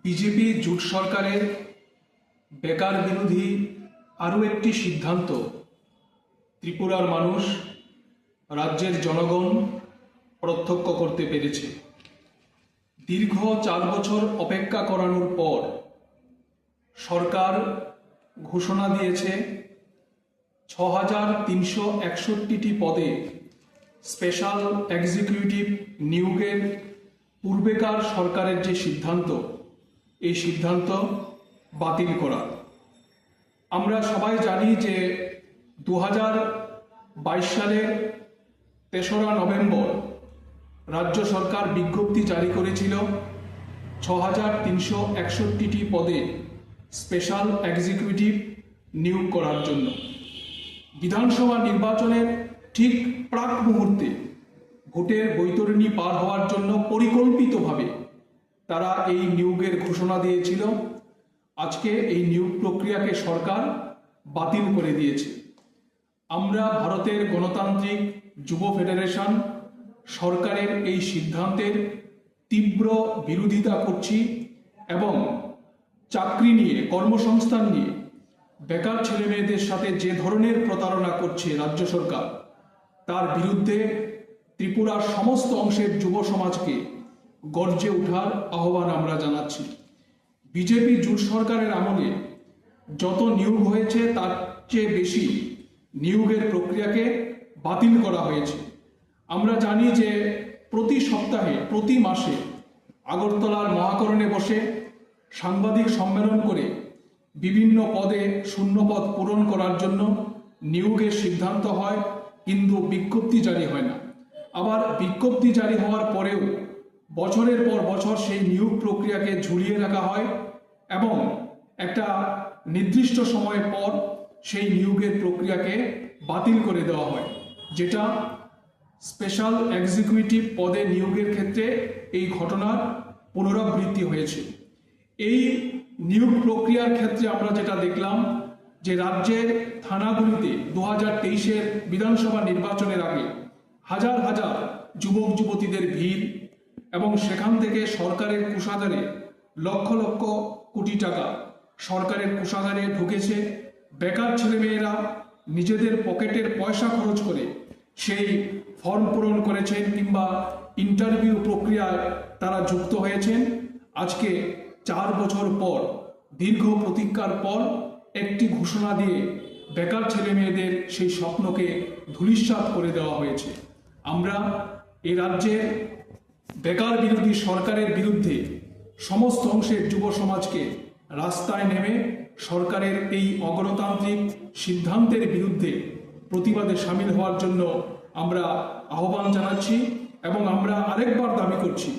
BJP জোট সরকারের বেকার বিরোধী আরও একটি সিদ্ধান্ত ত্রিপুরার মানুষ, রাজ্যের জনগণ প্রত্যক্ষ করতে পেরেছে। দীর্ঘ 4 বছর অপেক্ষা করানোর পর সরকার ঘোষণা দিয়েছে 6361টি পদে স্পেশাল এক্সিকিউটিভ নিয়োগের পূর্বেকার সরকারের যে সিদ্ধান্ত, এই সিদ্ধান্ত বাতিল করা। আমরা সবাই জানি যে 2022 সালের 3রা নভেম্বর রাজ্য সরকার বিজ্ঞপ্তি জারি করেছিল 6361টি পদে স্পেশাল এক্সিকিউটিভ নিয়োগ করার জন্য। বিধানসভা নির্বাচনের ঠিক প্রাক মুহূর্তে ভোটের বৈতরণী পার হওয়ার জন্য পরিকল্পিতভাবে তারা এই নিয়োগের ঘোষণা দিয়েছিল। আজকে এই নিয়োগ প্রক্রিয়াকে সরকার বাতিল করে দিয়েছে। আমরা ভারতের গণতান্ত্রিক যুব ফেডারেশন সরকারের এই সিদ্ধান্তের তীব্র বিরোধিতা করছি এবং চাকরি নিয়ে, কর্মসংস্থান নিয়ে বেকার ছেলেমেয়েদের সাথে যে ধরনের প্রতারণা করছে রাজ্য সরকার, তার বিরুদ্ধে ত্রিপুরার সমস্ত অংশের যুব সমাজকে গর্জে ওঠার আহ্বান আমরা জানাচ্ছি। বিজেপি জোট সরকারের আমলে যত নিয়োগ হয়েছে তার চেয়ে বেশি নিয়োগের প্রক্রিয়াকে বাতিল করা হয়েছে। আমরা জানি যে প্রতি সপ্তাহে, প্রতি মাসে আগরতলার মহাকরণে বসে সাংবাদিক সম্মেলন করে বিভিন্ন পদে শূন্যপদ পূরণ করার জন্য নিয়োগের সিদ্ধান্ত হয়, কিন্তু বিজ্ঞপ্তি জারি হয় না। আবার বিজ্ঞপ্তি জারি হওয়ার পরেও বছরের পর বছর সেই নিয়োগ প্রক্রিয়াকে ঝুলিয়ে রাখা হয় এবং একটা নির্দিষ্ট সময় পর সেই নিয়োগের প্রক্রিয়াকে বাতিল করে দেওয়া হয়, যেটা স্পেশাল এক্সিকিউটিভ পদে নিয়োগের ক্ষেত্রে এই ঘটনার পুনরাবৃত্তি হয়েছে। এই নিয়োগ প্রক্রিয়ার ক্ষেত্রে আমরা যেটা দেখলাম যে রাজ্যের থানাগুলিতে 2023-এর বিধানসভা নির্বাচনের আগে হাজার হাজার যুবক যুবতীদের ভিড় এবং সেখান থেকে সরকারের কোষাগারে লক্ষ লক্ষ কোটি টাকা সরকারের কোষাগারে ঢুকেছে। বেকার ছেলেমেয়েরা নিজেদের পকেটের পয়সা খরচ করে সেই ফর্ম পূরণ করেছেন কিংবা ইন্টারভিউ প্রক্রিয়ায় তারা যুক্ত হয়েছেন। আজকে 4 বছর পর, দীর্ঘ প্রতীক্ষার পর একটি ঘোষণা দিয়ে বেকার ছেলেমেয়েদের সেই স্বপ্নকে ধূলিসাৎ করে দেওয়া হয়েছে। আমরা এই রাজ্যের বেকার বিরোধী সরকারের বিরুদ্ধে সমস্ত অংশের যুব সমাজকে রাস্তায় নেমে সরকারের এই অগণতান্ত্রিক সিদ্ধান্তের বিরুদ্ধে প্রতিবাদে সামিল হওয়ার জন্য আমরা আহ্বান জানাচ্ছি এবং আমরা আরেকবার দাবি করছি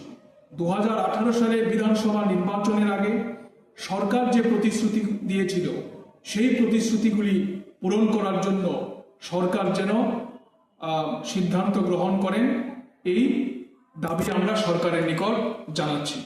2018 সালের বিধানসভা নির্বাচনের আগে সরকার যে প্রতিশ্রুতি দিয়েছিল সেই প্রতিশ্রুতিগুলি পূরণ করার জন্য সরকার যেন সিদ্ধান্ত গ্রহণ করেন, এই দাবি আমরা সরকারের নিকট জানাচ্ছি।